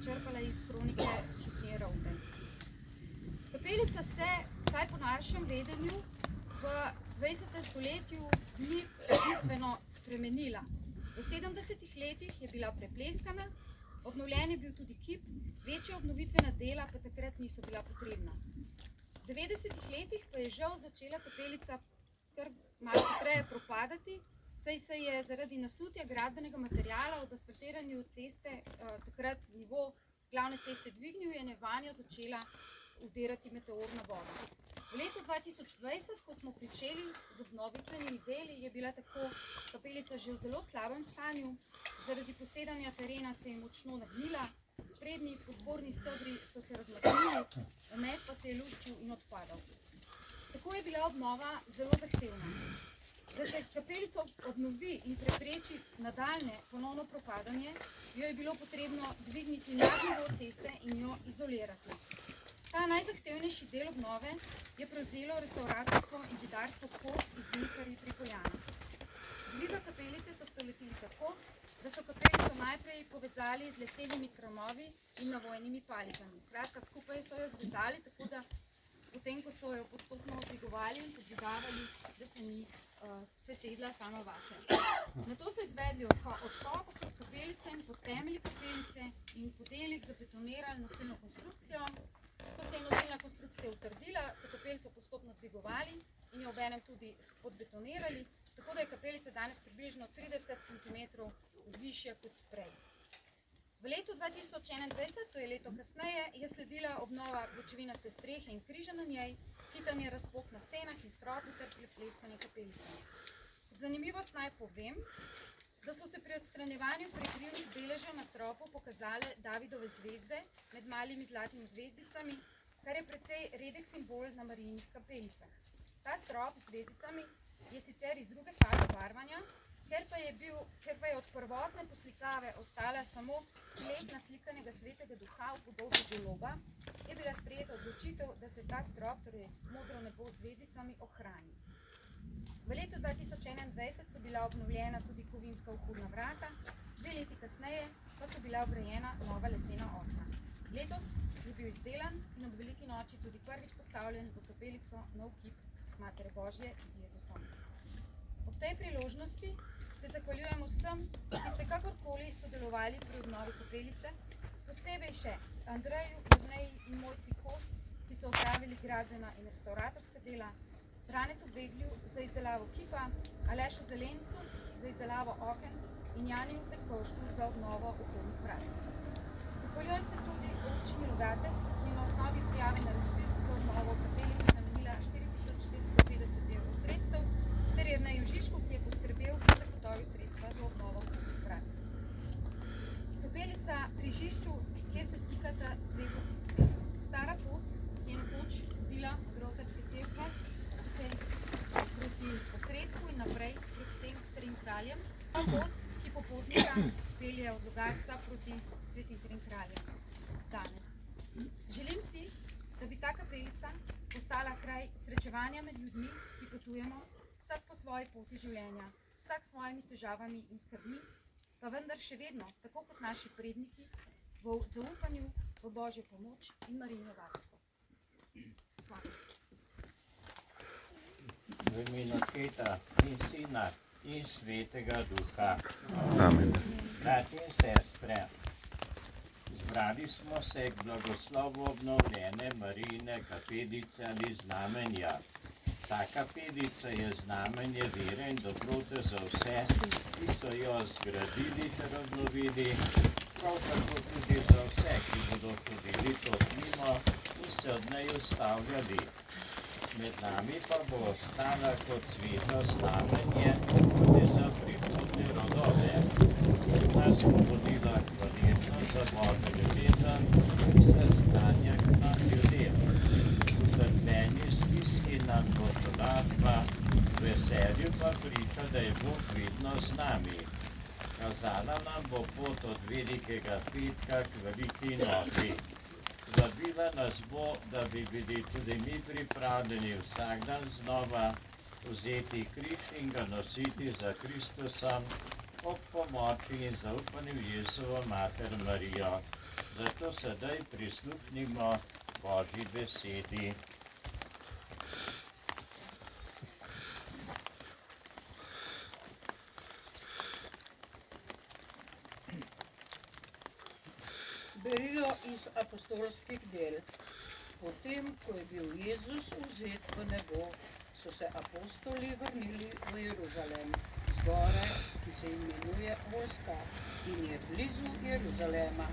Črpala iz kronike župnije Rovde. Kapelica se, vsaj po našem vedenju, v 20. stoletju ni bistveno spremenila. V 70. letih je bila prepleskana, obnovljen je bil tudi kip, večja obnovitvena dela pa takrat niso bila potrebna. V 90. letih pa je žal začela kapelica kar malo hitreje propadati, saj se je zaradi nasutja gradbenega materiala ob asfaltiranju ceste takrat nivo glavne ceste dvignil in je vanjo začela vdirati meteorna voda. V letu 2020, ko smo pričeli z obnovitvenimi deli, je bila tako kapelica že v zelo slabem stanju, zaradi posedanja terena se je močno nagnila, sprednji podporni stebri so se razmaknili, omet pa se je luščil in odpadal. Tako je bila obnova zelo zahtevna. Da se kapelico obnovi in prepreči nadaljne ponovno propadanje, jo je bilo potrebno dvigniti nad nivo ceste in jo izolirati. Ta najzahtevnejši del obnove je prevzelo restavratorstvo in zidarstvo Kos iz Vinkarji pri Poljani. Dviga kapelice so se lotili tako, da so kapelico najprej povezali z lesenimi tramovi in navojnimi palicami. Skratka, skupaj so jo zvezali, tako da potem, ko so jo postopno dvigovali in podzidavali, da se ni sesedla sama vase. Nato so izvedli odkop pod kapelice in pod temelji kapelice in podelik zabetonirali nosilno konstrukcijo. Ko se je nosilna konstrukcija utrdila, so kapelico postopno dvigovali in jo obenem tudi podbetonirali, tako da je kapelica danes približno 30 cm višja kot prej. V letu 2021, to je leto kasneje, je sledila obnova pločevinaste strehe in križa na njej, kitanje razpok na stenah in stropu ter prepleskanje kapelice. Zanimivost naj povem, da so se pri odstranjevanju prekrivnih deležev na stropu pokazale Davidove zvezde med malimi zlatimi zvezdicami, kar je precej redek simbol na Marijinih kapelicah. Ta strop z zvezdicami je sicer iz druge faze barvanja, ker pa je od prvotne poslikave ostala samo sled naslikanega svetega duha v podobi goloba, je bila sprejeta odločitev, da se ta strop, torej modro nebo z zvezdicami, ohrani. V letu 2021 so bila obnovljena tudi kovinska vhodna vrata, 2 leti kasneje pa so bila vgrajena nova lesena okna. Letos je bil izdelan in ob veliki noči tudi prvič postavljen v kapelico nov kip Matere Božje z Jezusom. Ob tej priložnosti se zahvaljujemo vsem, ki ste kakorkoli sodelovali pri obnovi kapelice, posebej še Andreju, Jurneji in Mojci Kos, ki ki so opravili gradbena in restauratorska dela, Branetu Beglju za izdelavo kipa, Alešu Zelencu za izdelavo oken in Janiju Petkovšku za obnovo okolnih vrat. Zahvaljujem se tudi občini Rogatec, ki je na osnovi prijave na razpis za obnovo kapelice namenila 4450 evrov sredstev, ter Jerneju Žižku, ki je poskrbel in zagotovil sredstva za obnovo okolnih vrat. Kapelica pri Žišču, kjer se stikata dve poti. Stara pot, ki je nekoč vodila od Rotarske cerkve proti posredku in naprej proti tem Trem kraljem, pa pot, ki popotnika pelje od Logatca proti Svetim Trem kraljem danes. Želim si, da bi ta kapelica postala kraj srečevanja med ljudmi, ki potujemo, vsak po svoji poti življenja, vsak s svojimi težavami in skrbmi, pa vendar še vedno, tako kot naši predniki, v zaupanju v Božjo pomoč in Marijino varstvo. Hvala. V imenu Oca in Sina in Svetega Duha. Amen. Bratje in sestre, zbrali smo se k blagoslovu obnovljene Marijine kapelice ali znamenja. Ta kapelica je znamenje vere in dobrote za vse, ki so jo zgradili ter obnovili, prav tako tudi za vse, ki bodo hodili tot mimo in se od njej ustavljali. Med nami pa bo ostala kot svetlo znamenje tudi za prihodne rodove, ki nas bo vodila hvaležnost za Božjo ljubezen, ki se stanja k nam ljudem. V trpljenju stiski nam bo tolažba, v veselju pa priča, da je Bog vedno z nami. Kazala nam bo pot od velikega petka k veliki noči. Vabila nas bo, da bi bili tudi mi pripravljeni vsak dan znova vzeti križ in ga nositi za Kristusom ob pomoči in zaupanju Jezusovo mater Marijo. Zato sedaj prisluhnimo Božji besedi. Berilo iz apostolskih del. Potem, ko je bil Jezus vzet v nebo, so se apostoli vrnili v Jeruzalem, zbore, ki se imenuje Vojska in je blizu Jeruzalema,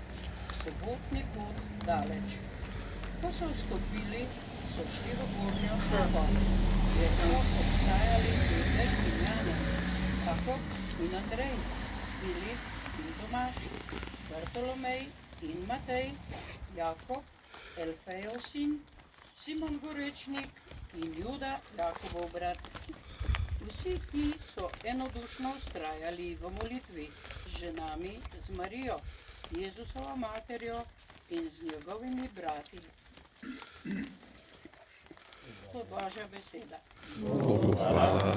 sobotni pot daleč. Ko so vstopili, so šli v gornjo sobo, kjer so obstajali Peter in Janez, Jakob in Andrej, Filip in Tomaž, Bartolomej in Matej, Jakob, Elfejev sin, Simon Gorečnik in Juda, Jakobov brat. Vsi ti so enodušno vztrajali v molitvi z ženami, z Marijo, Jezusovo materjo in z njegovimi brati. To je Božja beseda. Bogu hvala.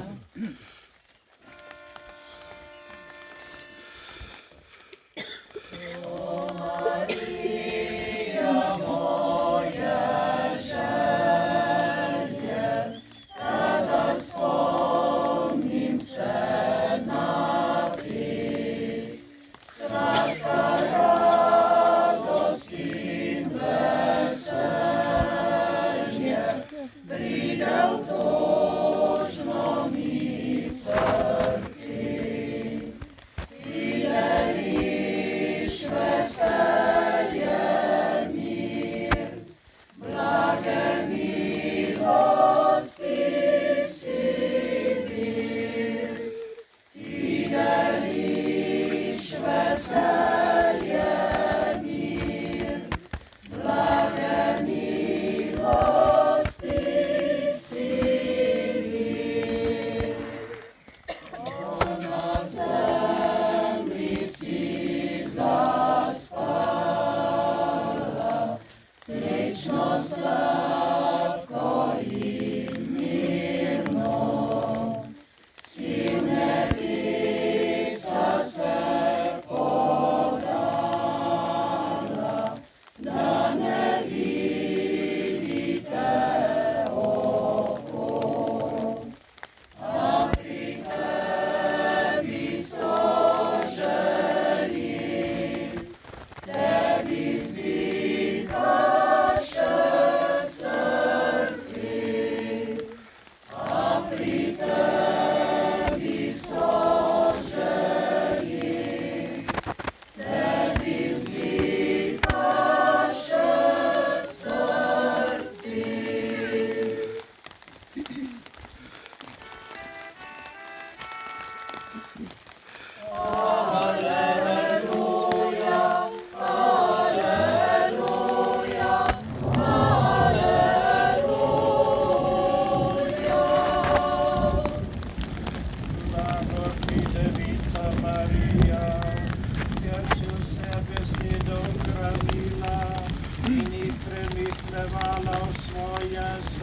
Blaga milosti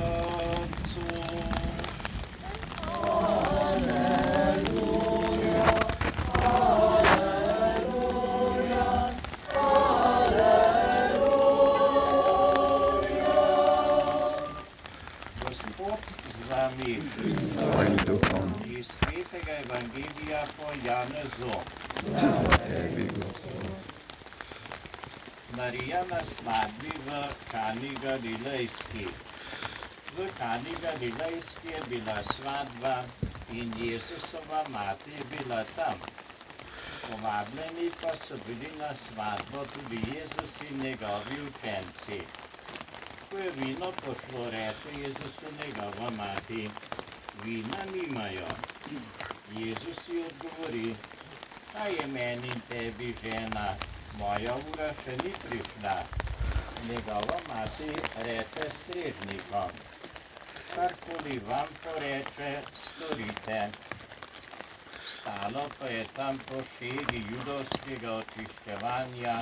Otcu. Gospod z vami. Svojim duhom. Iz svetega evangelija po Janezu. Tebi, Gospod. Marija na svadbi v Kani Galilejski. V Kani Galilejski je bila svadba in Jezusova mati je bila tam. Povabljeni pa so bili na svadbo tudi Jezus in njegovi učenci. Ko je vino pošlo, reče Jezusu njegova mati, vina nimajo. Jezus ji odgovori, kaj je meni in tebi, žena, moja ura še ni prišla. Njegova mati reče strežnikom, karkoli vam poreče, storite. Stalo pa je tam po šegi judovskega očiščevanja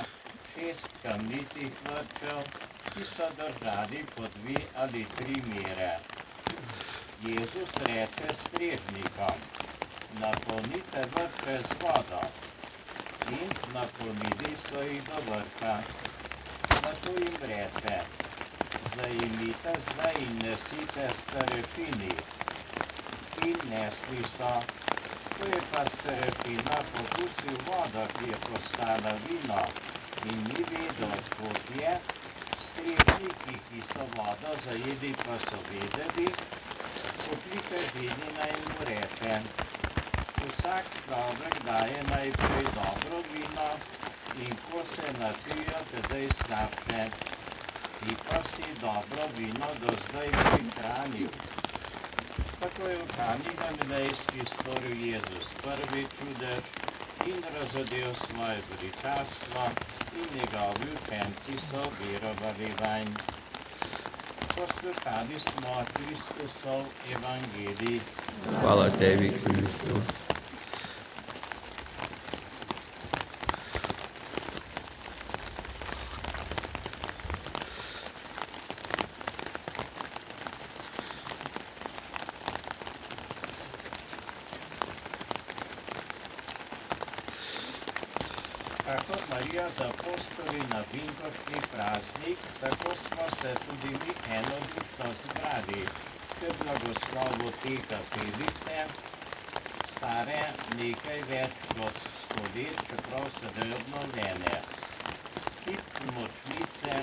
6 kamnitih vrčev, ki so držali po 2 ali 3 mere. Jezus reče strežnikom, napolnite vrče z vodo. In napolnili so jih do vrha. Nato jim reče, zajemite zdaj in nesite starešini. In nesli so. Ko je pa starešina pokusil vodo, ki je postala vino, in ni vedel, odkot je, strežniki, ki so vodo zajeli, pa so vedeli, pokliče ženina in mu reče, vsak človek daje najprej dobro vino in ko se napijo, tedaj slabše. Ti pa si dobro vino do zdaj prihranil. Tako je v Kani Galilejski storil Jezus prvi čudež in razodel svoje veličastvo in njegovi učenci so verovali vanj. Poslušali smo Kristusov evangelij. Hvala tebi, Kristus. Tako Marija z apostoli na vinkoški praznik, tako smo se tudi mi enodušno zbrali k blagoslovu te kapelice, stare nekaj več kot 100 let, čeprav sedaj obnovljene. Kip močnice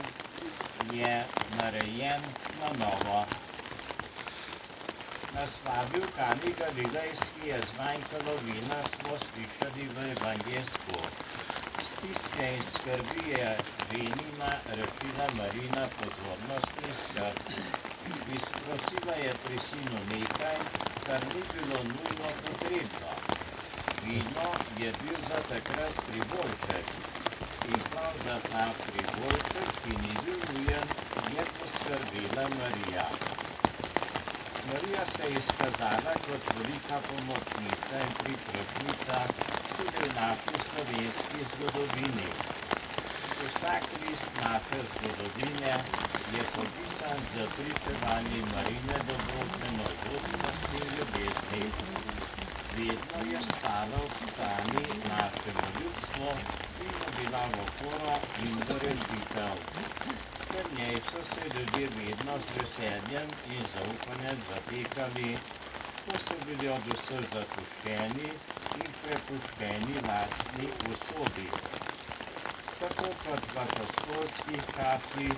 je narejen na novo. Na svadbi v Kani Galilejski je zmanjkalo vina, smo slišali v evangelstvu. Stiske in skrbi je ženina rešila Marina pozornost in skrb. Izprosila je pri sinu nekaj, kar ni bilo nujno potrebno. Vino je bil za takrat priboljšek in prav za ta priboljšek, ki ni bil nujen, je poskrbela Marija. Marija se je izkazala kot velika pomočnica in priprošnica tudi v naši slovenski zgodovini. Vsak list naše zgodovine je popisan z pričevanji Marine dobrote, navzočnosti in ljubezni. Vedno je stala ob strani našemu ljudstvu in je bila v oporo in v rešitev. Ker njej so se ljudje vedno z veseljem in zaupanjem zatekali, ko so bili od vseh zapuščeni in prepuščeni lastni usodi. Tako kot v apostolskih časih,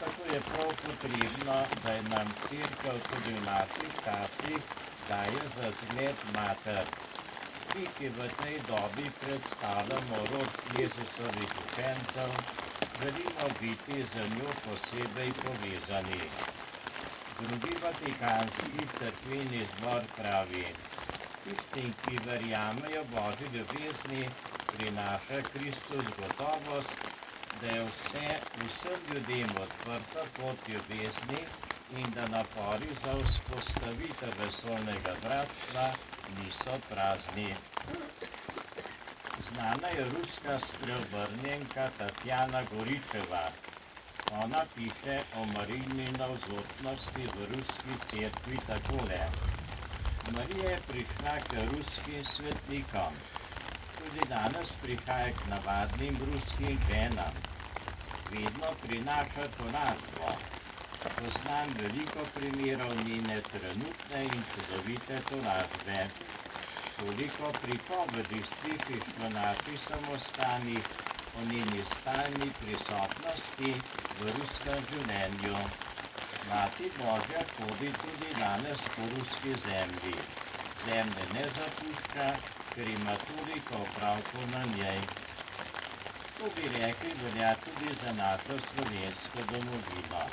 tako je prav potrebno, da je nam Cerkev tudi v naših časih daje za zgled mater, ki v tej dobi predstavljamo rod Jezusovih učencev, želimo biti z njo posebej povezani. Drugi vatikanski cerkveni zbor pravi, tistim, ki verjamejo Božji ljubezni, prinaša Kristus gotovost, da je vsem ljudem odprta pot ljubezni in da napori za vzpostavitev vesoljnega bratstva niso prazni. Znana je ruska spreobrnjenka Tatjana Goričeva. Ona piše o Marijini navzotnosti v ruski cerkvi takole. Marija je prišla k ruskim svetnikom. Tudi danes prihaja k navadnim ruskim ženam. Vedno prinaša tolažbo. Poznam veliko primerov njene trenutne in čudovite tolažbe. Toliko pripovedi slišiš v naših samostanih o njeni stalni prisotnosti v ruskem življenju. Mati Božja hodi tudi danes po ruski zemlji. Zemlje ne zapušča, ker ima toliko opravkov na njej. To bi rekli velja tudi za našo slovensko domovino.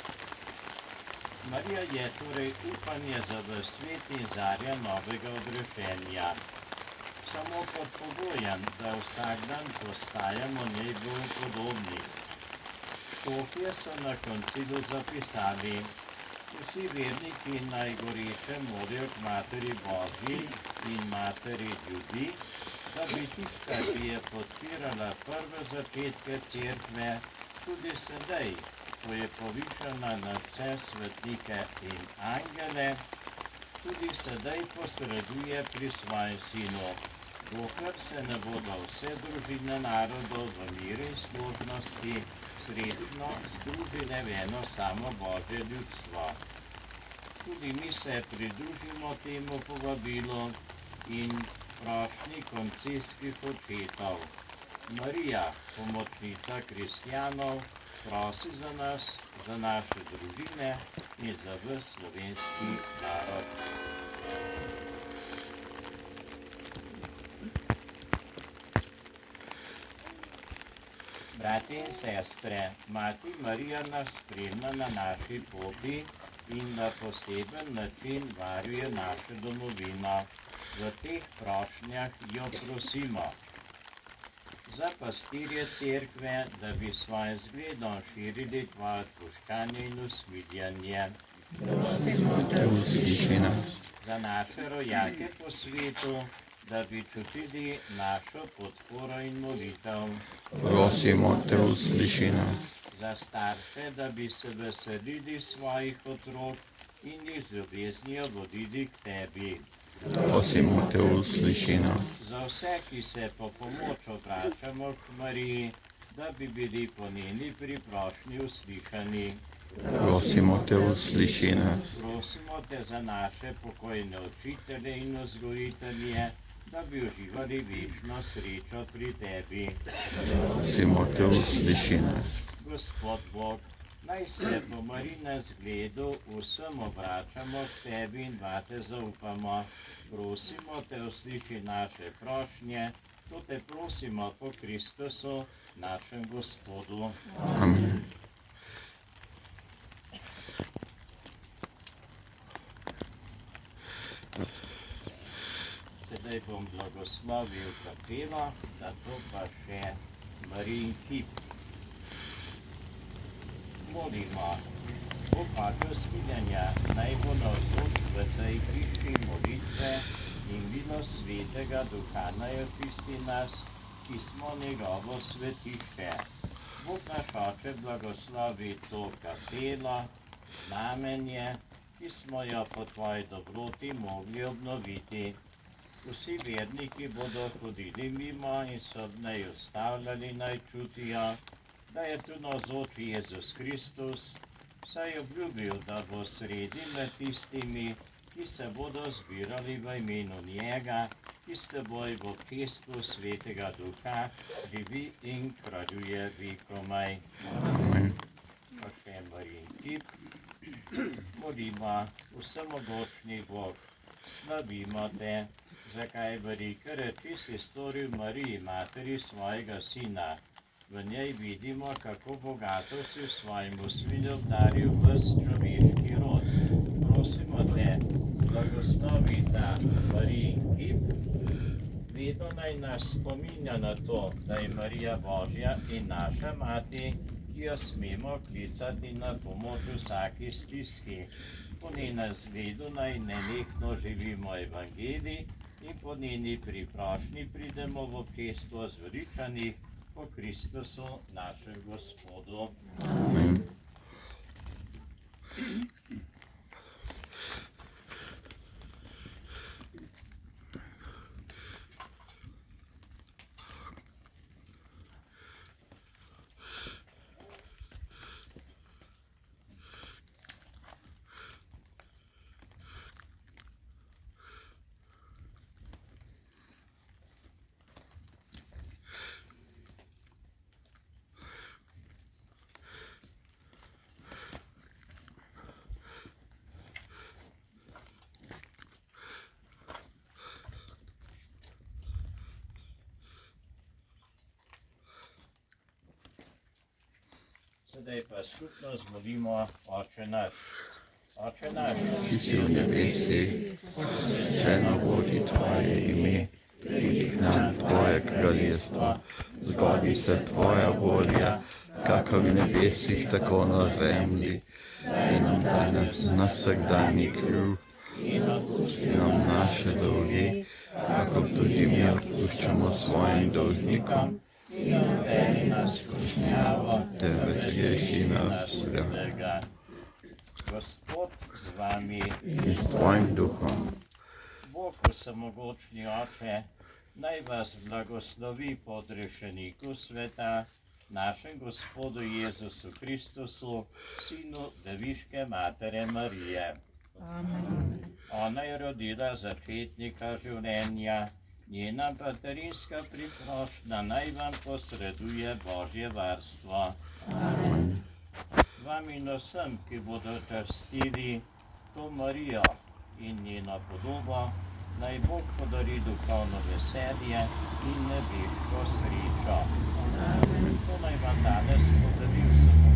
Marija je torej upanje za ves svet in zarja novega odrešenja. Samo pod pogojem, da vsak dan postajamo njej bolj podobni. Škofje so na koncilu zapisali: vsi verniki naj goreče molijo k Materi Božji in Materi ljudi, da bi tista, ki je podpirala prve začetke cerkve, tudi sedaj, ko je povišana nad vse svetnike in angele, tudi sedaj posreduje pri svojem sinu, dokler se ne bodo vse družine narodov v miru in složnosti srečno združile v eno samo Božje ljudstvo. Tudi mi se pridružimo temu povabilu in prošnji koncilskih očetov. Marija, pomočnica kristjanov, prosi za nas, za naše družine in za ves slovenski narod. Bratje in sestre, Mati Marija nas spremlja na naši poti in na poseben način varuje našo domovino. V teh prošnjah jo prosimo. Za pastirje cerkve, da bi svojim zgledom širili tvoje odpuščanje in usmiljenje. Te usliši nas. Za naše rojake po svetu, da bi čutili našo podporo in molitev. Prosimo te, usliši nas. Za starše, da bi se veselili svojih otrok in jih z ljubeznijo vodili k tebi. Prosimo te, usliši nas. Za vse, ki se po pomoč obračamo k Mariji, da bi bili po njeni priprošnji uslišani. Prosimo te, usliši nas. Prosimo te za naše pokojne učitelje in vzgojitelje, da bi uživali večno srečo pri tebi. Prosimo te, usliši nas. Gospod Bog, naj se po Marijinem zgledu vsem obračamo k tebi in vate zaupamo. Prosimo te, usliši naše prošnje, to te prosimo po Kristusu, našem Gospodu. Amen. Sedaj bom blagoslovil kapelo, zato pa še Marijin kip. Molimo, Bog Oče smiljenja, naj bo navzoč v tej hiši molitve in milost Svetega Duha naj očisti nas, ki smo njegovo svetišče. Bog naš Oče blagoslovi to kapelo, znamenje, ki smo jo po tvoji dobroti mogli obnoviti. Vsi verniki bodo hodili mimo in so v njej ustavljali, naj čutijo, da je tu navzoč Jezus Kristus, saj je obljubil, da bo sredi med tistimi, ki se bodo zbirali v imenu njega, ki s teboj v občestvu Svetega Duha živi in kraljuje vekomaj. Amen. Pa še Marijin kip. Molimo, vsemogočni Bog, slavimo te, zakaj velike reči si storil Mariji, materi svojega sina. V njej vidimo, kako bogato si v svojem usmilju obdaril ves človeški rod. Prosimo te, blagoslovi ta Marijin kip, vedno naj nas spominja na to, da je Marija Božja in naša mati, ki jo smemo klicati na pomoč vsaki stiski. Po njenem zgledu naj nenehno živimo evangelij in po njeni priprošnji pridemo v občestvo zveličanih po Kristusu, našem Gospodu. Amen. Sedaj pa skupno zmolimo Oče naš. Oče naš, ki si v nebesih, posvečeno bodi tvoje ime, pridi k nam tvoje kraljestvo, zgodi se tvoja volja, kakor v nebesih, tako na zemlji. Daj nam danes vsakdanji kruh in odpusti nam naše dolge, kakor tudi mi odpuščamo svojim dolžnikom. In uvedi nas v skušnjavo, temveč reši nas zlega. Gospod z vami In s tvojim duhom. Bog vsemogočni Oče, naj vas blagoslovi po odrešeniku sveta, našem Gospodu Jezusu Kristusu, Sinu Deviške Matere Marije. Amen. Ona je rodila začetnika življenja, njena materinska priprošnja naj vam posreduje Božje varstvo. Amen. Vam in vsem, ki bodo častili to Marijo in njeno podobo, naj Bog podari duhovno veselje in nebeško srečo. To naj vam danes podari vsemu